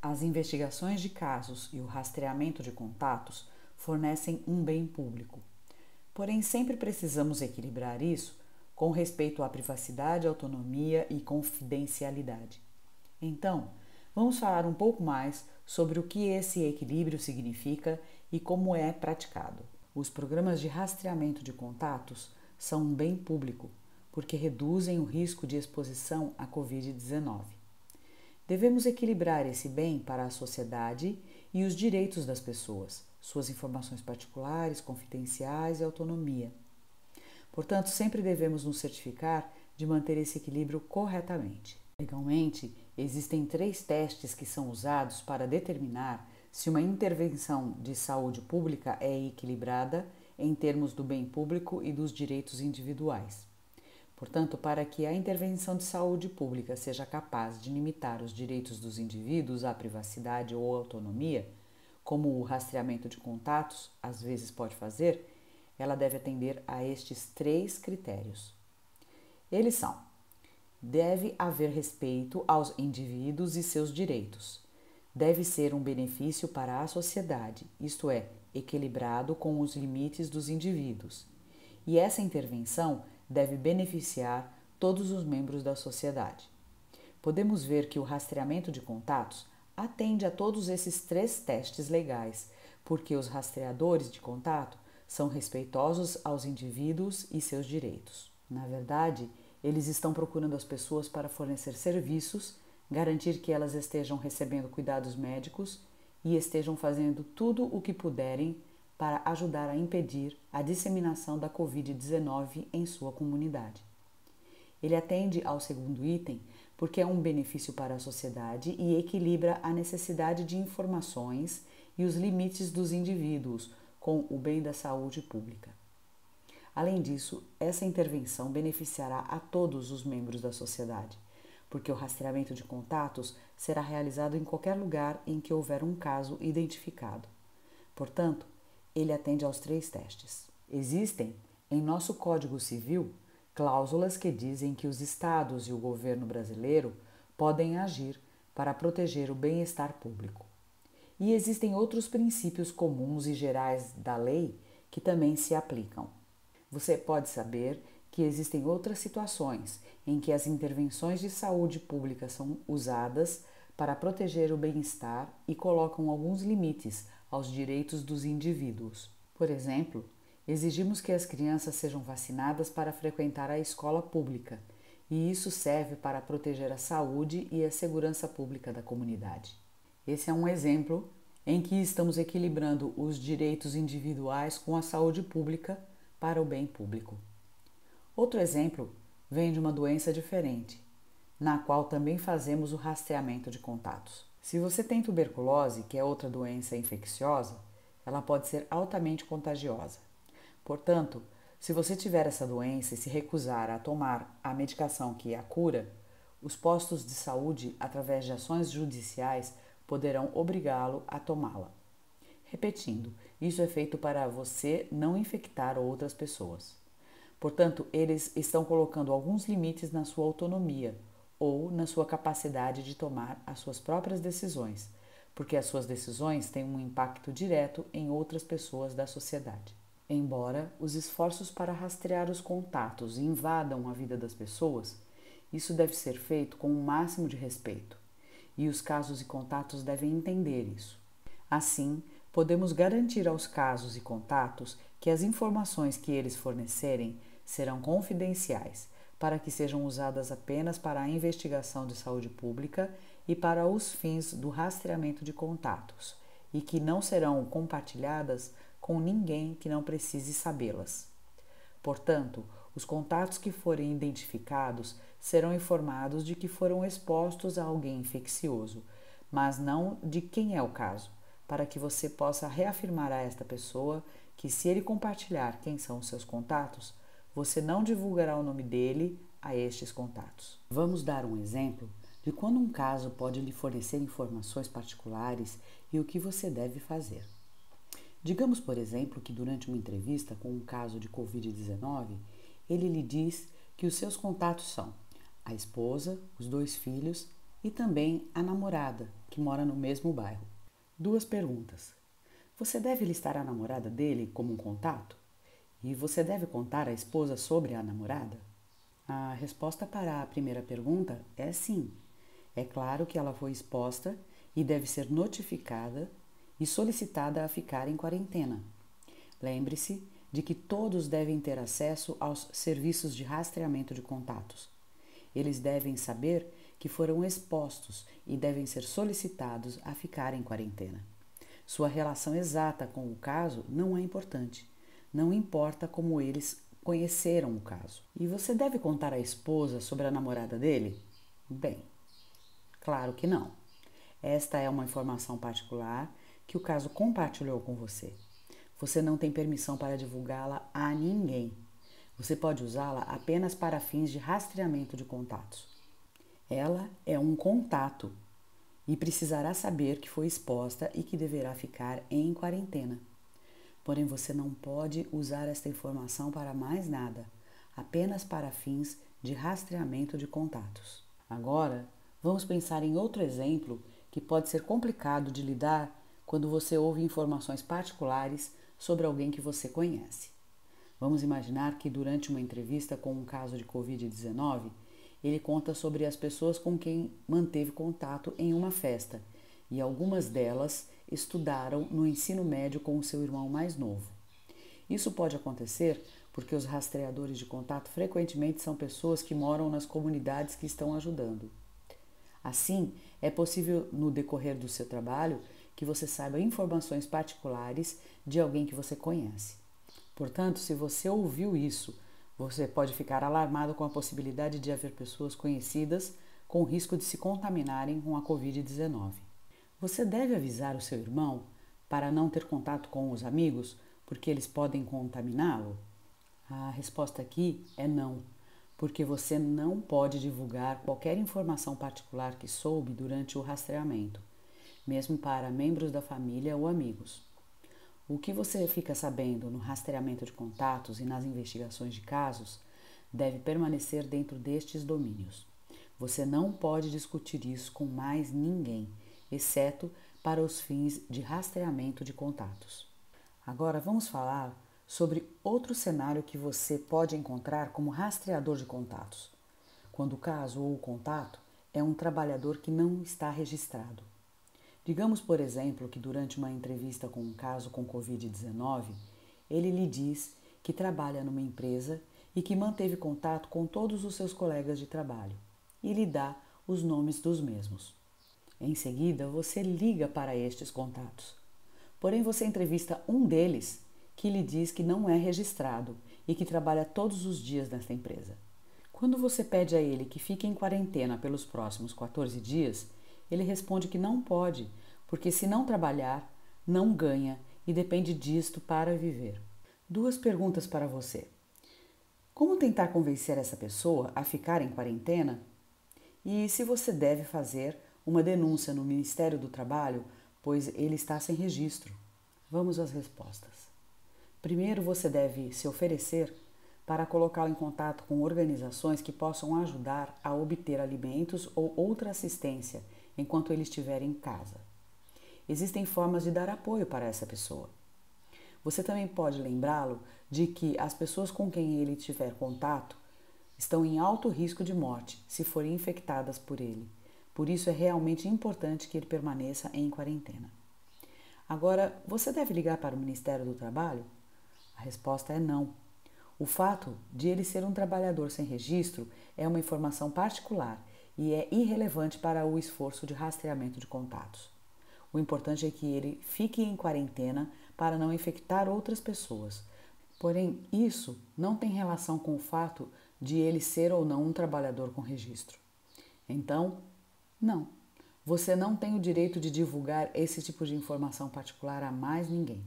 As investigações de casos e o rastreamento de contatos fornecem um bem público. Porém, sempre precisamos equilibrar isso com respeito à privacidade, autonomia e confidencialidade. Então, vamos falar um pouco mais sobre o que esse equilíbrio significa e como é praticado. Os programas de rastreamento de contatos são um bem público, porque reduzem o risco de exposição à Covid-19. Devemos equilibrar esse bem para a sociedade e os direitos das pessoas, suas informações particulares, confidenciais e autonomia. Portanto, sempre devemos nos certificar de manter esse equilíbrio corretamente. Legalmente, existem 3 testes que são usados para determinar se uma intervenção de saúde pública é equilibrada em termos do bem público e dos direitos individuais. Portanto, para que a intervenção de saúde pública seja capaz de limitar os direitos dos indivíduos à privacidade ou autonomia, como o rastreamento de contatos às vezes pode fazer, ela deve atender a estes 3 critérios. Eles são: deve haver respeito aos indivíduos e seus direitos. Deve ser um benefício para a sociedade, isto é, equilibrado com os limites dos indivíduos. E essa intervenção deve beneficiar todos os membros da sociedade. Podemos ver que o rastreamento de contatos atende a todos esses 3 testes legais, porque os rastreadores de contato são respeitosos aos indivíduos e seus direitos. Na verdade, eles estão procurando as pessoas para fornecer serviços, garantir que elas estejam recebendo cuidados médicos e estejam fazendo tudo o que puderem para ajudar a impedir a disseminação da Covid-19 em sua comunidade. Ele atende ao segundo item porque é um benefício para a sociedade e equilibra a necessidade de informações e os limites dos indivíduos com o bem da saúde pública. Além disso, essa intervenção beneficiará a todos os membros da sociedade, porque o rastreamento de contatos será realizado em qualquer lugar em que houver um caso identificado. Portanto, ele atende aos 3 testes. Existem, em nosso Código Civil, cláusulas que dizem que os estados e o governo brasileiro podem agir para proteger o bem-estar público. E existem outros princípios comuns e gerais da lei que também se aplicam. Você pode saber que existem outras situações em que as intervenções de saúde pública são usadas para proteger o bem-estar e colocam alguns limites aos direitos dos indivíduos. Por exemplo, exigimos que as crianças sejam vacinadas para frequentar a escola pública, e isso serve para proteger a saúde e a segurança pública da comunidade. Esse é um exemplo em que estamos equilibrando os direitos individuais com a saúde pública para o bem público. Outro exemplo vem de uma doença diferente, na qual também fazemos o rastreamento de contatos. Se você tem tuberculose, que é outra doença infecciosa, ela pode ser altamente contagiosa. Portanto, se você tiver essa doença e se recusar a tomar a medicação que a cura, os postos de saúde, através de ações judiciais, poderão obrigá-lo a tomá-la. Repetindo, isso é feito para você não infectar outras pessoas. Portanto, eles estão colocando alguns limites na sua autonomia ou na sua capacidade de tomar as suas próprias decisões, porque as suas decisões têm um impacto direto em outras pessoas da sociedade. Embora os esforços para rastrear os contatos invadam a vida das pessoas, isso deve ser feito com o máximo de respeito, e os casos e contatos devem entender isso. Assim, podemos garantir aos casos e contatos que as informações que eles fornecerem serão confidenciais, para que sejam usadas apenas para a investigação de saúde pública e para os fins do rastreamento de contatos, e que não serão compartilhadas com ninguém que não precise sabê-las. Portanto, os contatos que forem identificados serão informados de que foram expostos a alguém infeccioso, mas não de quem é o caso, para que você possa reafirmar a esta pessoa que, se ele compartilhar quem são os seus contatos, você não divulgará o nome dele a estes contatos. Vamos dar um exemplo de quando um caso pode lhe fornecer informações particulares e o que você deve fazer. Digamos, por exemplo, que durante uma entrevista com um caso de Covid-19, ele lhe diz que os seus contatos são a esposa, os 2 filhos e também a namorada, que que mora no mesmo bairro. 2 perguntas. Você deve listar a namorada dele como um contato? E você deve contar à esposa sobre a namorada? A resposta para a primeira pergunta é sim. É claro que ela foi exposta e deve ser notificada e solicitada a ficar em quarentena. Lembre-se de que todos devem ter acesso aos serviços de rastreamento de contatos. Eles devem saber que foram expostos e devem ser solicitados a ficar em quarentena. Sua relação exata com o caso não é importante. Não importa como eles conheceram o caso. E você deve contar à esposa sobre a namorada dele? Bem, claro que não. Esta é uma informação particular que o caso compartilhou com você. Você não tem permissão para divulgá-la a ninguém. Você pode usá-la apenas para fins de rastreamento de contatos. Ela é um contato e precisará saber que foi exposta e que deverá ficar em quarentena. Porém, você não pode usar esta informação para mais nada, apenas para fins de rastreamento de contatos. Agora, vamos pensar em outro exemplo que pode ser complicado de lidar quando você ouve informações particulares sobre alguém que você conhece. Vamos imaginar que durante uma entrevista com um caso de Covid-19, ele conta sobre as pessoas com quem manteve contato em uma festa e algumas delas estudaram no ensino médio com o seu irmão mais novo. Isso pode acontecer porque os rastreadores de contato frequentemente são pessoas que moram nas comunidades que estão ajudando. Assim, é possível no decorrer do seu trabalho que você saiba informações particulares de alguém que você conhece. Portanto, se você ouviu isso, você pode ficar alarmado com a possibilidade de haver pessoas conhecidas com risco de se contaminarem com a Covid-19. Você deve avisar o seu irmão para não ter contato com os amigos, porque eles podem contaminá-lo? A resposta aqui é não, porque você não pode divulgar qualquer informação particular que soube durante o rastreamento, mesmo para membros da família ou amigos. O que você fica sabendo no rastreamento de contatos e nas investigações de casos deve permanecer dentro destes domínios. Você não pode discutir isso com mais ninguém, exceto para os fins de rastreamento de contatos. Agora vamos falar sobre outro cenário que você pode encontrar como rastreador de contatos, quando o caso ou o contato é um trabalhador que não está registrado. Digamos, por exemplo, que durante uma entrevista com um caso com Covid-19, ele lhe diz que trabalha numa empresa e que manteve contato com todos os seus colegas de trabalho e lhe dá os nomes dos mesmos. Em seguida, você liga para estes contatos. Porém, você entrevista um deles que lhe diz que não é registrado e que trabalha todos os dias nesta empresa. Quando você pede a ele que fique em quarentena pelos próximos 14 dias, ele responde que não pode, porque se não trabalhar, não ganha e depende disto para viver. 2 perguntas para você. Como tentar convencer essa pessoa a ficar em quarentena? E se você deve fazer uma denúncia no Ministério do Trabalho, pois ele está sem registro? Vamos às respostas. Primeiro, você deve se oferecer para colocá-lo em contato com organizações que possam ajudar a obter alimentos ou outra assistência enquanto ele estiver em casa. Existem formas de dar apoio para essa pessoa. Você também pode lembrá-lo de que as pessoas com quem ele tiver contato estão em alto risco de morte se forem infectadas por ele. Por isso é realmente importante que ele permaneça em quarentena. Agora, você deve ligar para o Ministério do Trabalho? A resposta é não. O fato de ele ser um trabalhador sem registro é uma informação particular e é irrelevante para o esforço de rastreamento de contatos. O importante é que ele fique em quarentena para não infectar outras pessoas. Porém, isso não tem relação com o fato de ele ser ou não um trabalhador com registro. Então, não. Você não tem o direito de divulgar esse tipo de informação particular a mais ninguém.